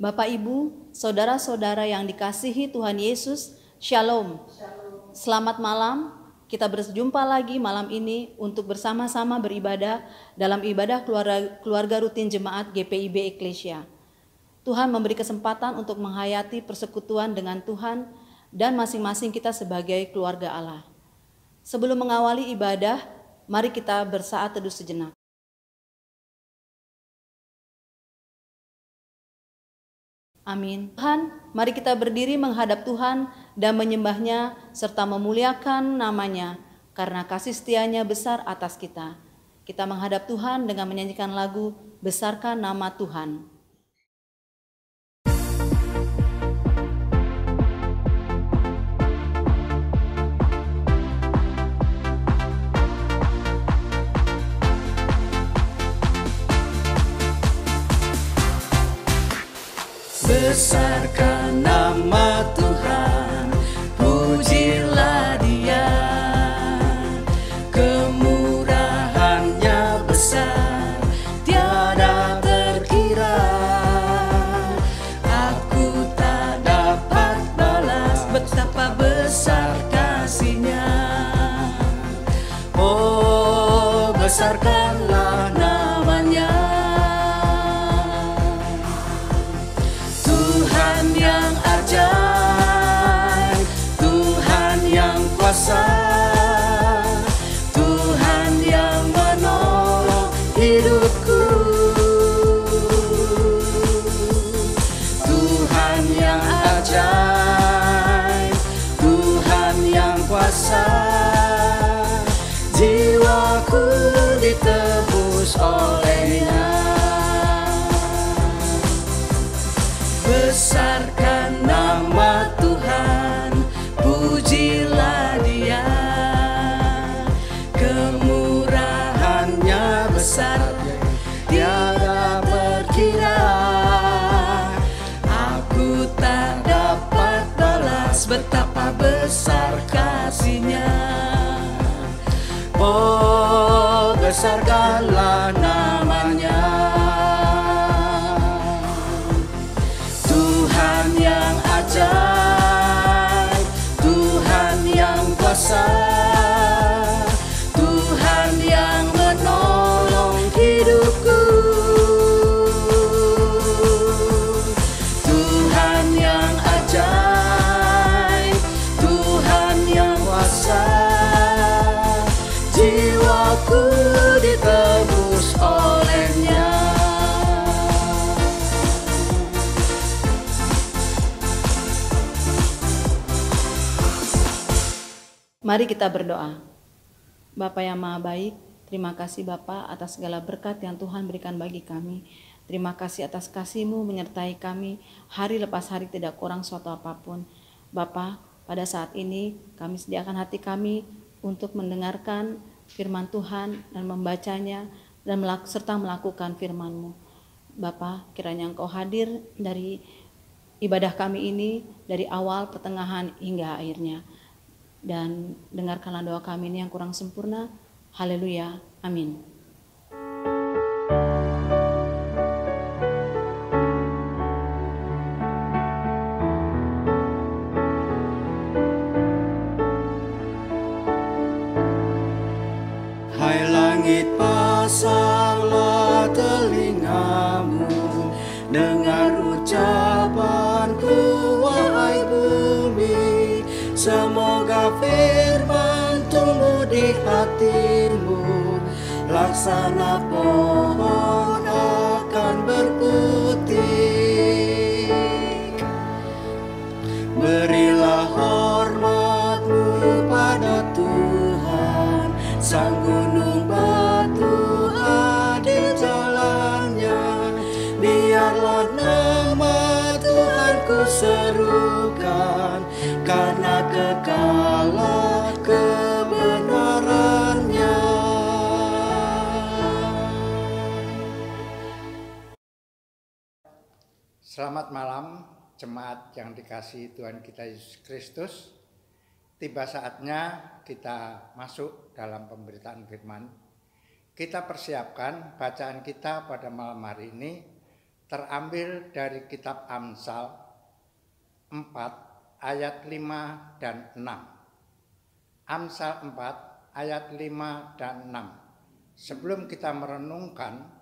Bapak, Ibu, saudara-saudara yang dikasihi Tuhan Yesus, Shalom. Selamat malam, kita berjumpa lagi malam ini untuk bersama-sama beribadah dalam ibadah keluarga rutin Jemaat GPIB Eklesia. Tuhan memberi kesempatan untuk menghayati persekutuan dengan Tuhan dan masing-masing kita sebagai keluarga Allah. Sebelum mengawali ibadah, mari kita bersaat teduh sejenak. Amin. Tuhan, mari kita berdiri menghadap Tuhan dan menyembah-Nya serta memuliakan nama-Nya karena kasih setia-Nya besar atas kita. Kita menghadap Tuhan dengan menyanyikan lagu Besarkan Nama Tuhan. Besarkan nama Tuhan, pujilah Dia, kemurahan-Nya besar, tiada terkira. Aku tak dapat balas betapa besar kasih-Nya. Oh, besarkanlah nama-Nya. Yang ajaib, Tuhan yang kuasa, Tuhan yang menolong hidupku, Tuhan yang ajaib, Tuhan yang kuasa, jiwaku ditebus oleh-Nya. Besarkan nama Tuhan, pujilah Dia, kemurahan-Nya besar, tiada terkira. Aku tak dapat balas betapa besar kasih-Nya. Oh, besarkanlah nama-Nya. Tuhan yang ajaib, Tuhan yang kuasa, Tuhan yang menolong hidupku, Tuhan yang ajaib, Tuhan yang kuasa, jiwaku ditebus oleh-Nya. Mari kita berdoa. Bapa yang Maha Baik, terima kasih Bapa atas segala berkat yang Tuhan berikan bagi kami. Terima kasih atas kasih-Mu menyertai kami hari lepas hari, tidak kurang suatu apapun. Bapa, pada saat ini kami sediakan hati kami untuk mendengarkan firman Tuhan dan membacanya dan serta melakukan firman-Mu. Bapa, kiranya Engkau hadir dari ibadah kami ini dari awal, pertengahan hingga akhirnya. Dan dengarkanlah doa kami ini yang kurang sempurna. Haleluya. Amin. Hai langit, pasanglah telingamu, dengar ucapanku, wahai bumi. Semoga firman tumbuh di hatimu, laksana pohon akan berputik. Berilah hormatmu pada Tuhan, sang gunung batu adil jalannya. Biarlah nama Tuhan ku serukan, karena kekalah kebenarannya. Selamat malam jemaat yang dikasihi Tuhan kita Yesus Kristus. Tiba saatnya kita masuk dalam pemberitaan firman. Kita persiapkan bacaan kita pada malam hari ini terambil dari kitab Amsal 4 ayat 5 dan 6. Amsal 4 ayat 5 dan 6. Sebelum kita merenungkan,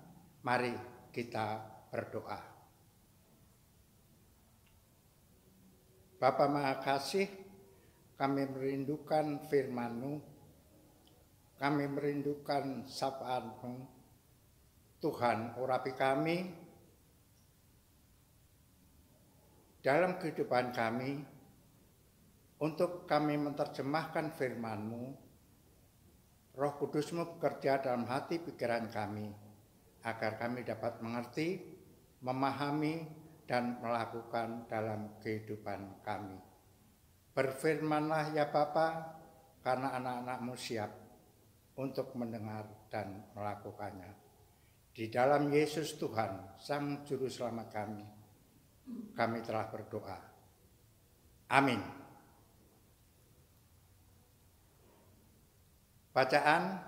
mari kita berdoa. Bapa Maha Kasih, kami merindukan firman-Mu, kami merindukan sapaan-Mu. Tuhan, urapi kami dalam kehidupan kami, untuk kami menerjemahkan firman-Mu. Roh Kudus-Mu bekerja dalam hati pikiran kami, agar kami dapat mengerti, memahami, dan melakukan dalam kehidupan kami. Berfirmanlah ya Bapa, karena anak-anak-Mu siap untuk mendengar dan melakukannya. Di dalam Yesus Tuhan, Sang Juru Selamat kami telah berdoa. Amin. Bacaan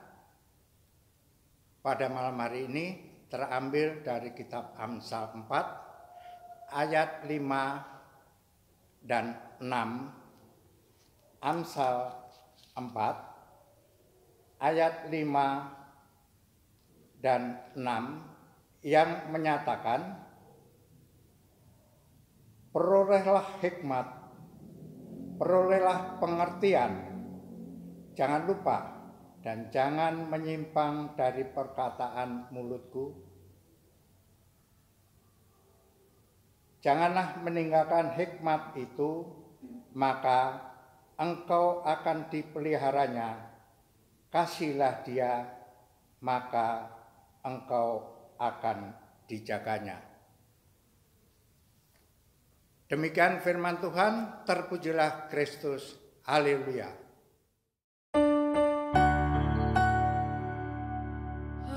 pada malam hari ini terambil dari kitab Amsal 4 ayat 5 dan 6. Amsal 4 ayat 5 dan 6 yang menyatakan, perolehlah hikmat, perolehlah pengertian, jangan lupa dan jangan menyimpang dari perkataan mulutku. Janganlah meninggalkan hikmat itu, maka engkau akan dipeliharanya. Kasihlah dia, maka engkau akan dijaganya. Demikian firman Tuhan, terpujilah Kristus. Haleluya.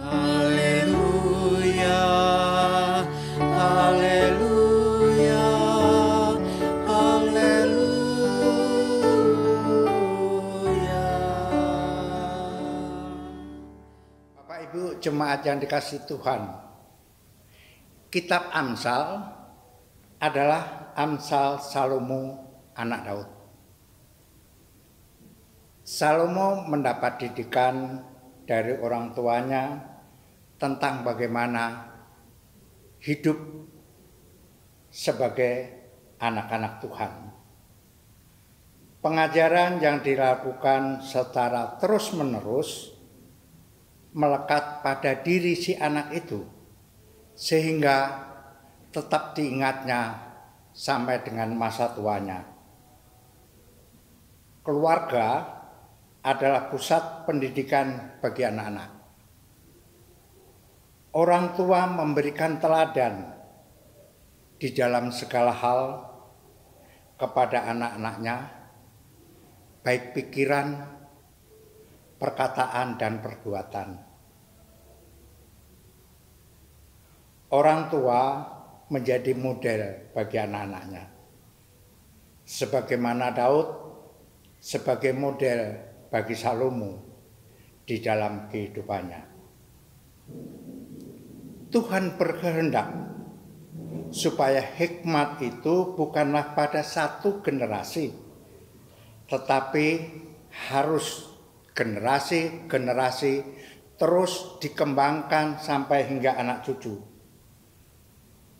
Haleluya, haleluya, haleluya. Bapak Ibu jemaat yang dikasihi Tuhan, kitab Amsal adalah Amsal Salomo anak Daud. Salomo mendapat didikan dari orang tuanya tentang bagaimana hidup sebagai anak-anak Tuhan. Pengajaran yang dilakukan secara terus-menerus melekat pada diri si anak itu, sehingga tetap diingatnya sampai dengan masa tuanya. Keluarga adalah pusat pendidikan bagi anak-anak. Orang tua memberikan teladan di dalam segala hal kepada anak-anaknya, baik pikiran, perkataan, dan perbuatan. Orang tua menjadi model bagi anak-anaknya. Sebagaimana Daud sebagai model bagi Salomo di dalam kehidupannya. Tuhan berkehendak supaya hikmat itu bukanlah pada satu generasi, tetapi harus generasi-generasi terus dikembangkan sampai hingga anak cucu.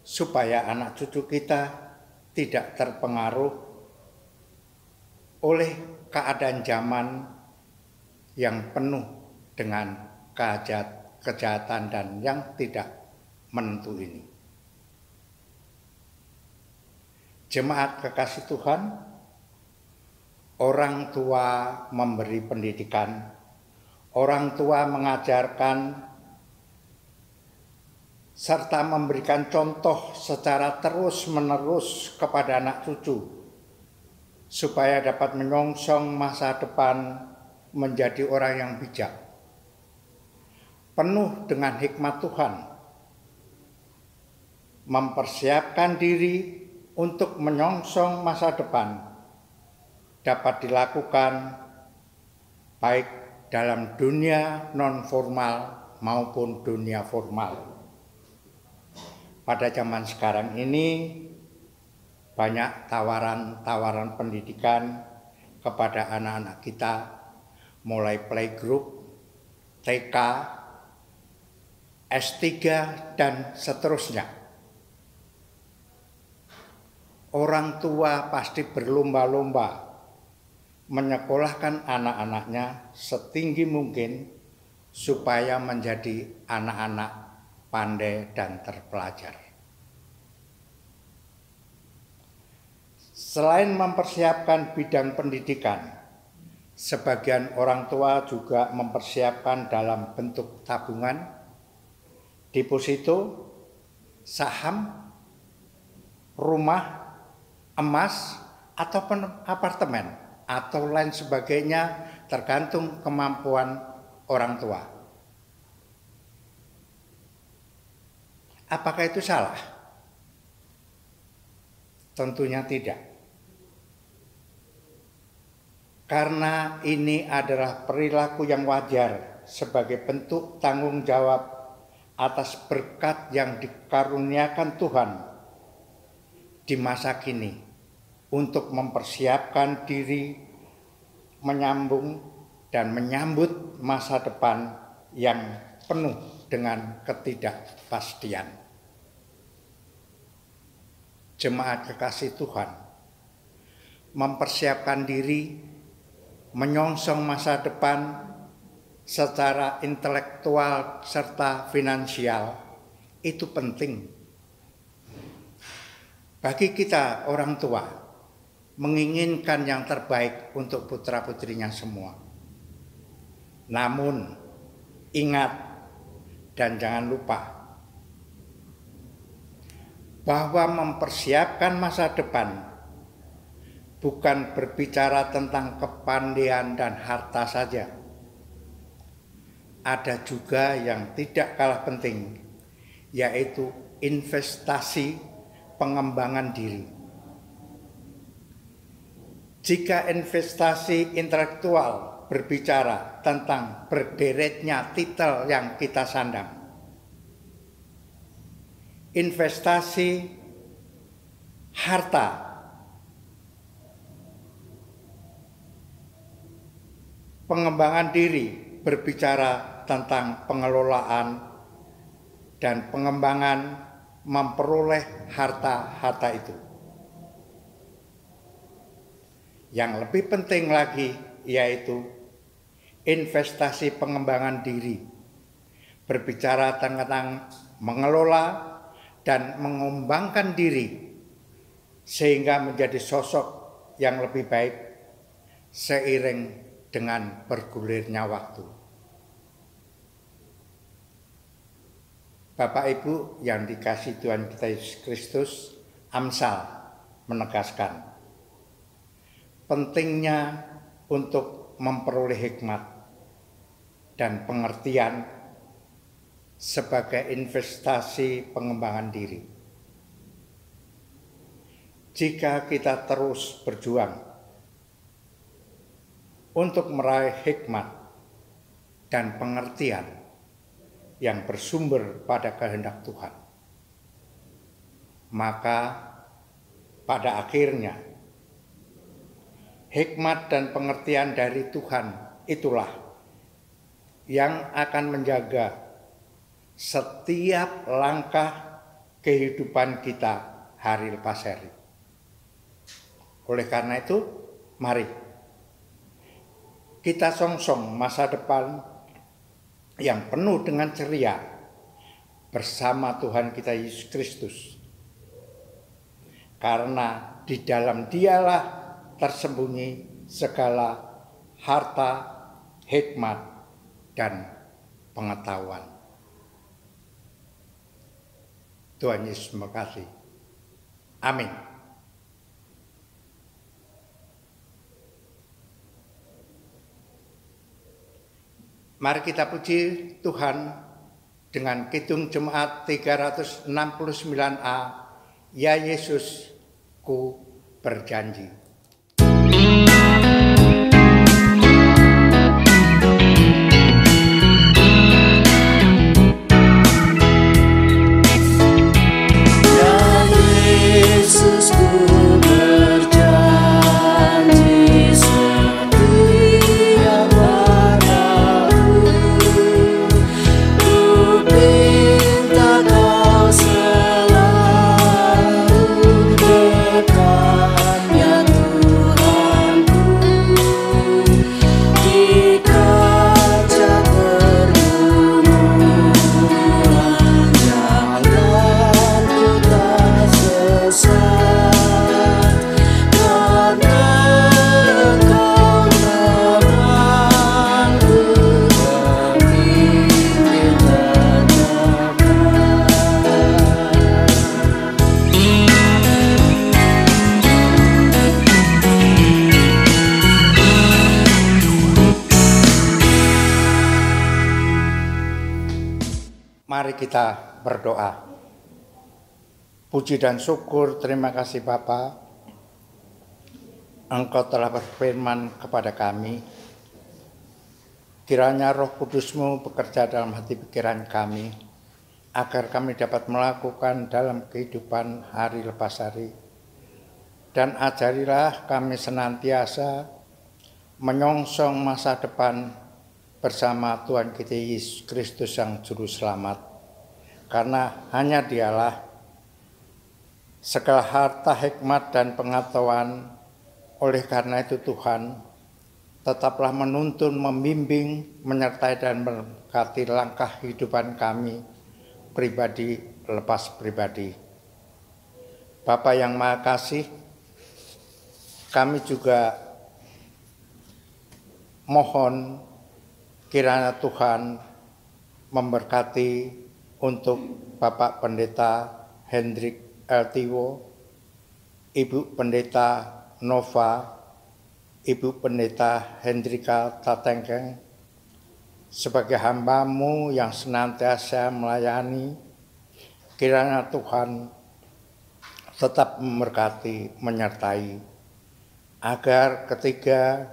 Supaya anak cucu kita tidak terpengaruh oleh keadaan zaman yang penuh dengan kejahatan dan yang tidak menentu ini. Jemaat kekasih Tuhan, orang tua memberi pendidikan, orang tua mengajarkan serta memberikan contoh secara terus-menerus kepada anak cucu, supaya dapat menyongsong masa depan menjadi orang yang bijak, penuh dengan hikmat Tuhan, mempersiapkan diri untuk menyongsong masa depan dapat dilakukan baik dalam dunia non-formal maupun dunia formal. pada zaman sekarang ini banyak tawaran-tawaran pendidikan kepada anak-anak kita, mulai playgroup, TK, S3, dan seterusnya. Orang tua pasti berlomba-lomba menyekolahkan anak-anaknya setinggi mungkin supaya menjadi anak-anak pandai dan terpelajar. Selain mempersiapkan bidang pendidikan, sebagian orang tua juga mempersiapkan dalam bentuk tabungan, deposito, saham, rumah, emas, atau apartemen, atau lain sebagainya tergantung kemampuan orang tua. Apakah itu salah? Tentunya tidak. Karena ini adalah perilaku yang wajar sebagai bentuk tanggung jawab atas berkat yang dikaruniakan Tuhan di masa kini untuk mempersiapkan diri menyambung dan menyambut masa depan yang penuh dengan ketidakpastian. Jemaat kekasih Tuhan, mempersiapkan diri menyongsong masa depan secara intelektual serta finansial itu penting. Bagi kita orang tua, menginginkan yang terbaik untuk putra-putrinya semua. Namun, ingat dan jangan lupa bahwa mempersiapkan masa depan bukan berbicara tentang kepandaian dan harta saja. Ada juga yang tidak kalah penting, yaitu investasi pengembangan diri. Jika investasi intelektual berbicara tentang berderetnya titel yang kita sandang, investasi harta pengembangan diri berbicara tentang pengelolaan dan pengembangan memperoleh harta-harta itu. Yang lebih penting lagi yaitu investasi pengembangan diri, berbicara tentang mengelola dan mengembangkan diri sehingga menjadi sosok yang lebih baik seiring dengan bergulirnya waktu. Bapak Ibu yang dikasihi Tuhan kita Yesus Kristus, Amsal menegaskan pentingnya untuk memperoleh hikmat dan pengertian sebagai investasi pengembangan diri. Jika kita terus berjuang untuk meraih hikmat dan pengertian yang bersumber pada kehendak Tuhan, maka pada akhirnya hikmat dan pengertian dari Tuhan itulah yang akan menjaga setiap langkah kehidupan kita hari lepas hari. Oleh karena itu, mari kita songsong masa depan yang penuh dengan ceria bersama Tuhan kita Yesus Kristus. Karena di dalam Dialah tersembunyi segala harta, hikmat, dan pengetahuan. Tuhan Yesus memberkati. Amin. Mari kita puji Tuhan dengan kidung jemaat 369A, Ya Yesus, ku berjanji. Mari kita berdoa. Puji dan syukur, terima kasih Bapa. Engkau telah berfirman kepada kami. Kiranya Roh Kudus-Mu bekerja dalam hati pikiran kami, agar kami dapat melakukan dalam kehidupan hari lepas hari. Dan ajarilah kami senantiasa menyongsong masa depan bersama Tuhan kita Yesus Kristus yang Juru Selamat. Karena hanya Dialah segala harta, hikmat, dan pengetahuan. Oleh karena itu Tuhan, tetaplah menuntun, membimbing, menyertai, dan memberkati langkah kehidupan kami, pribadi lepas pribadi. Bapa yang Maha Kasih, kami juga mohon kiranya Tuhan memberkati untuk Bapak Pendeta Hendrik Eltiwo, Ibu Pendeta Nova, Ibu Pendeta Hendrika Tatengkeng, sebagai hamba-Mu yang senantiasa melayani. Kiranya Tuhan tetap memberkati, menyertai, agar ketiga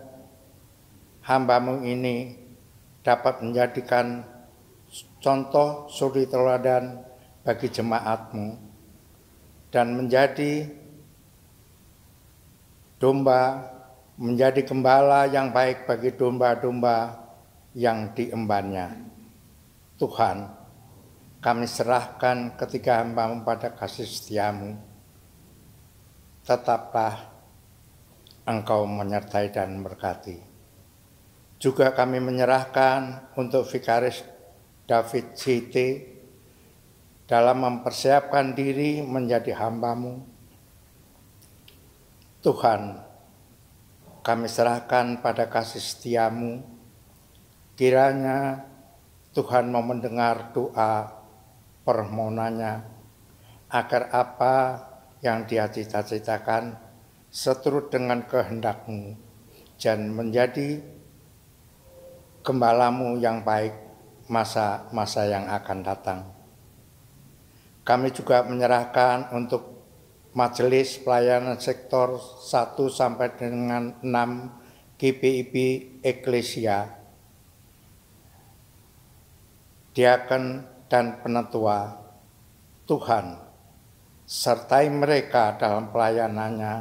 hamba-Mu ini dapat menjadikan contoh suri teladan bagi jemaat-Mu dan menjadi domba, menjadi gembala yang baik bagi domba-domba yang diembannya. Tuhan, kami serahkan ketiga hamba-Mu pada kasih setia-Mu. Tetaplah Engkau menyertai dan memberkati. Juga kami menyerahkan untuk Vikaris David CT dalam mempersiapkan diri menjadi hamba-Mu. Tuhan, kami serahkan pada kasih setia-Mu. Kiranya Tuhan mau mendengar doa permohonannya, agar apa yang dia cita-citakan seturut dengan kehendak-Mu dan menjadi gembala-Mu yang baik masa-masa yang akan datang. Kami juga menyerahkan untuk Majelis Pelayanan Sektor 1 sampai dengan 6 GPIB Eklesia, diaken dan penetua. Tuhan, sertai mereka dalam pelayanannya,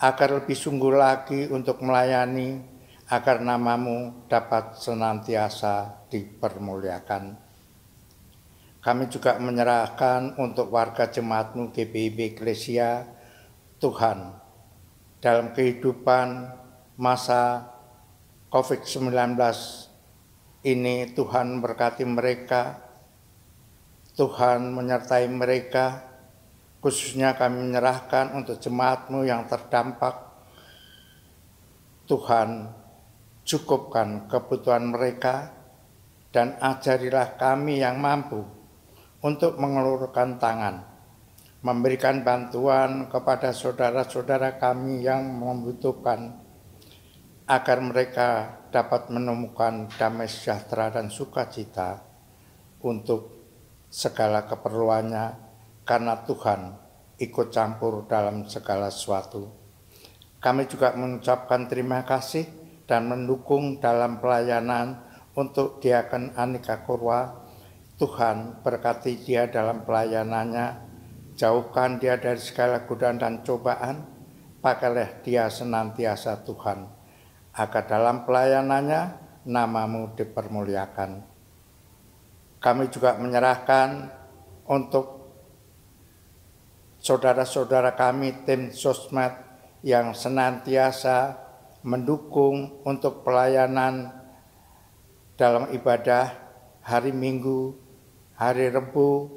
agar lebih sungguh lagi untuk melayani, agar nama-Mu dapat senantiasa dipermuliakan. Kami juga menyerahkan untuk warga jemaat-Mu GPIB Eklesia. Tuhan, dalam kehidupan masa COVID-19 ini, Tuhan berkati mereka, Tuhan menyertai mereka. Khususnya kami menyerahkan untuk jemaat-Mu yang terdampak. Tuhan, cukupkan kebutuhan mereka dan ajarilah kami yang mampu untuk mengelurkan tangan, memberikan bantuan kepada saudara-saudara kami yang membutuhkan, agar mereka dapat menemukan damai sejahtera dan sukacita untuk segala keperluannya, karena Tuhan ikut campur dalam segala sesuatu. Kami juga mengucapkan terima kasih dan mendukung dalam pelayanan untuk Diaken Anika Kurwa. Tuhan, berkati dia dalam pelayanannya, jauhkan dia dari segala godaan dan cobaan, pakailah dia senantiasa Tuhan, agar dalam pelayanannya nama-Mu dipermuliakan. Kami juga menyerahkan untuk saudara-saudara kami tim sosmed yang senantiasa mendukung untuk pelayanan dalam ibadah hari Minggu, hari Rebu,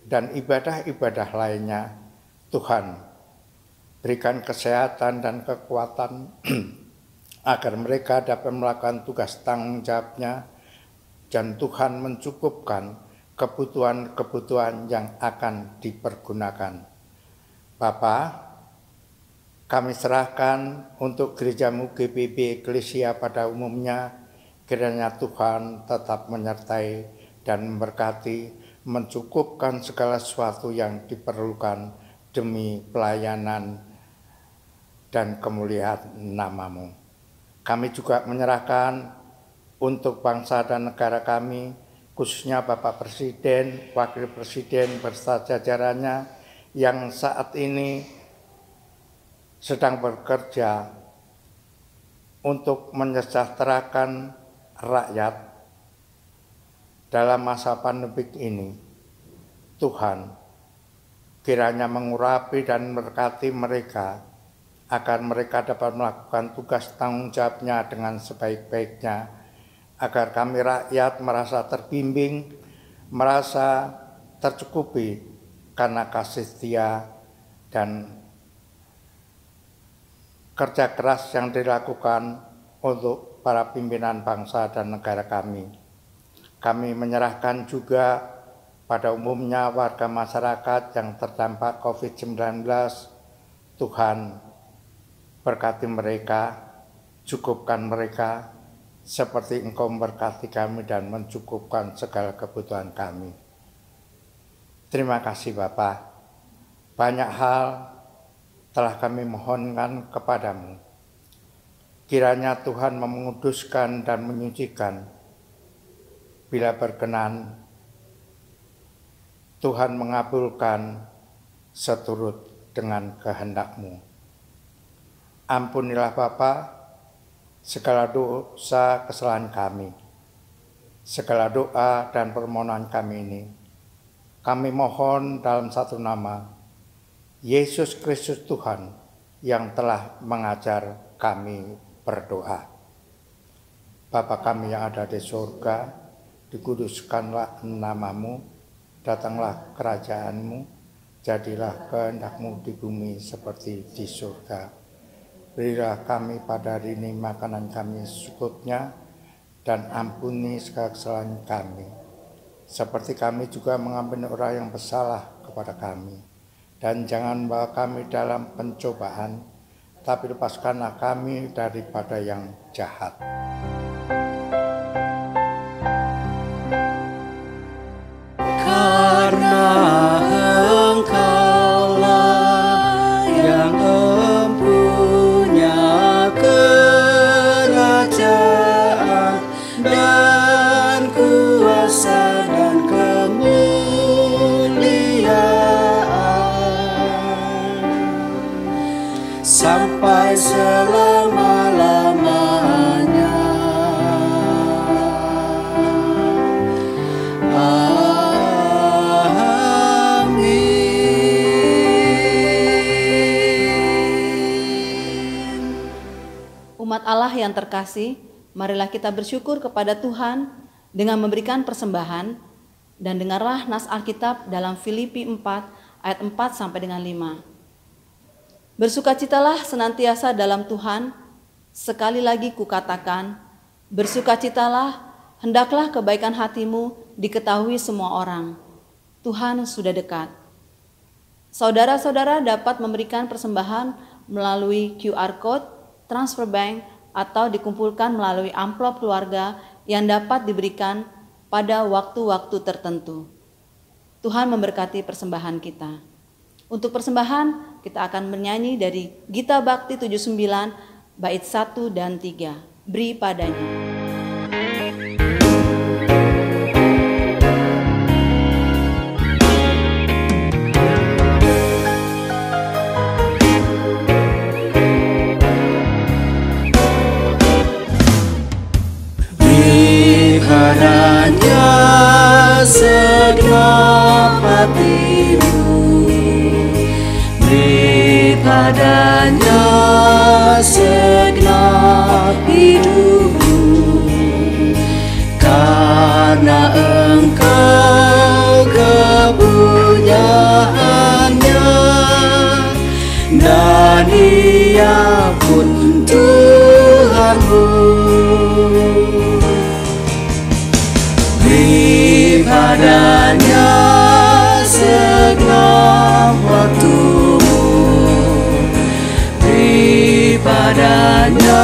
dan ibadah-ibadah lainnya. Tuhan, berikan kesehatan dan kekuatan agar mereka dapat melakukan tugas tanggung jawabnya, dan Tuhan mencukupkan kebutuhan-kebutuhan yang akan dipergunakan. Bapa, kami serahkan untuk gereja-Mu GPIB Eklesia pada umumnya. Kiranya Tuhan tetap menyertai dan memberkati mencukupkan segala sesuatu yang diperlukan demi pelayanan dan kemuliaan nama-Mu. Kami juga menyerahkan untuk bangsa dan negara kami, khususnya Bapak Presiden, Wakil Presiden beserta jajarannya yang saat ini sedang bekerja untuk mensejahterakan rakyat dalam masa pandemik ini. Tuhan, kiranya mengurapi dan memberkati mereka agar mereka dapat melakukan tugas tanggung jawabnya dengan sebaik-baiknya, agar kami rakyat merasa terbimbing, merasa tercukupi karena kasih setia dan kerja keras yang dilakukan untuk para pimpinan bangsa dan negara kami. Kami menyerahkan juga pada umumnya warga masyarakat yang terdampak COVID-19. Tuhan, berkati mereka, cukupkan mereka, seperti Engkau memberkati kami dan mencukupkan segala kebutuhan kami. Terima kasih Bapa. Banyak hal telah kami mohonkan kepadamu. Kiranya Tuhan menguduskan dan menyucikan. Bila berkenan, Tuhan mengabulkan seturut dengan kehendak-Mu. Ampunilah Bapa segala dosa kesalahan kami, segala doa dan permohonan kami ini. Kami mohon dalam satu nama, Yesus Kristus Tuhan yang telah mengajar kami berdoa. Bapa kami yang ada di surga, dikuduskanlah nama-Mu, datanglah kerajaan-Mu, jadilah kehendak-Mu di bumi seperti di surga. Berilah kami pada hari ini makanan kami secukupnya, dan ampuni segala kesalahan kami, seperti kami juga mengampuni orang yang bersalah kepada kami. Dan jangan bawa kami dalam pencobaan, tapi lepaskanlah kami daripada yang jahat. Karena Engkaulah yang empunya kerajaan dan kuasa dan kemuliaan sampai selama-lamanya. Umat Allah yang terkasih, marilah kita bersyukur kepada Tuhan dengan memberikan persembahan, dan dengarlah nas Alkitab dalam Filipi 4 ayat 4 sampai dengan 5. Bersukacitalah senantiasa dalam Tuhan, sekali lagi kukatakan, bersukacitalah, hendaklah kebaikan hatimu diketahui semua orang. Tuhan sudah dekat. Saudara-saudara dapat memberikan persembahan melalui QR Code, transfer bank, atau dikumpulkan melalui amplop keluarga yang dapat diberikan pada waktu-waktu tertentu. Tuhan memberkati persembahan kita. Untuk persembahan, kita akan bernyanyi dari Gita Bakti 79, bait 1 dan 3. Beri padanya. Padanya segenap hatimu, beri padanya segenap hidupmu, karena Engkau kepunyaannya, dan Ia pun Tuhanmu. Beri padanya segenap waktumu, beri padanya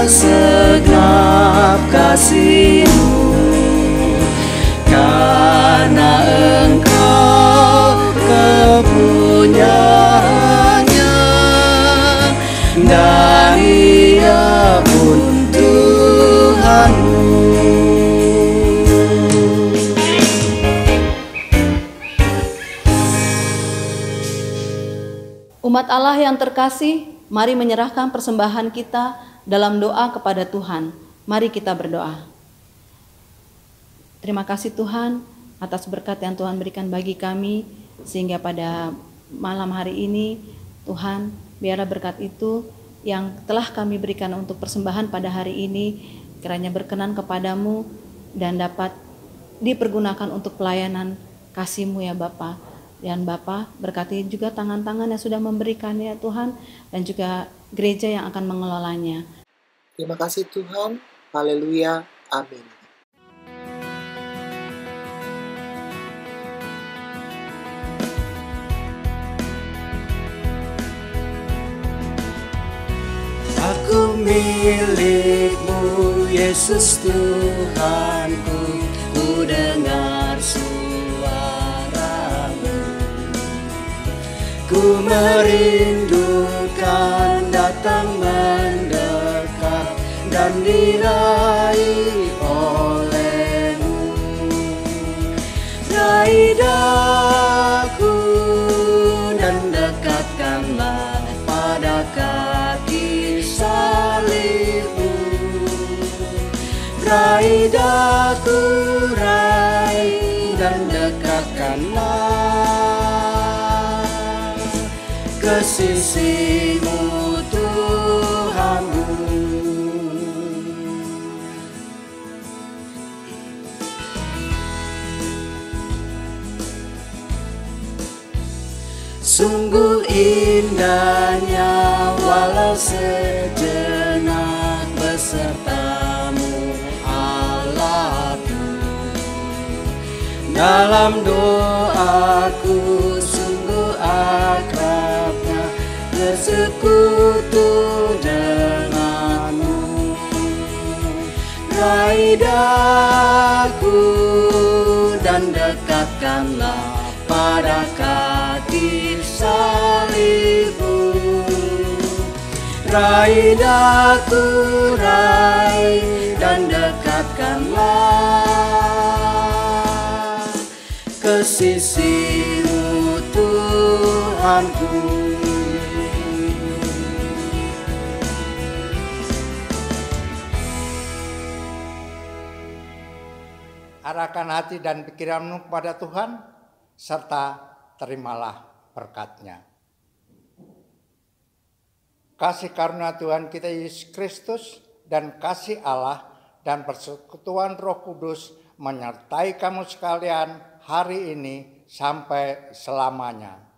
segenap kasihmu, karena Umat Allah yang terkasih, mari menyerahkan persembahan kita dalam doa kepada Tuhan. Mari kita berdoa. Terima kasih Tuhan atas berkat yang Tuhan berikan bagi kami, sehingga pada malam hari ini, Tuhan, biarlah berkat itu yang telah kami berikan untuk persembahan pada hari ini, kiranya berkenan kepadamu dan dapat dipergunakan untuk pelayanan kasih-Mu ya Bapa. Dan Bapa berkati juga tangan-tangan yang sudah memberikan ya Tuhan, dan juga gereja yang akan mengelolanya. Terima kasih Tuhan. Haleluya. Amin. Aku milik-Mu, Yesus Tuhanku, ku dengar suara-Mu. Ku merindukan datang mendekat dan diraih oleh-Mu. Raih daku dan dekatkanlah pada kaki salib-Mu. Raih daku, raih dan dekatkanlah ke sisi-Mu Tuhanku. Sungguh indahnya walau sejenak beserta-Mu Allahku. Dalam doaku sungguh akrabnya bersekutu denganmu. Raih daku dan dekatkanlah pada kaki salib-Mu. Raih daku, raih dan dekatkanlah ke sisi-Mu Tuhanku. Arahkan hati dan pikiranmu kepada Tuhan, serta terimalah berkat-Nya. Kasih karunia Tuhan kita Yesus Kristus dan kasih Allah dan persekutuan Roh Kudus menyertai kamu sekalian hari ini sampai selamanya.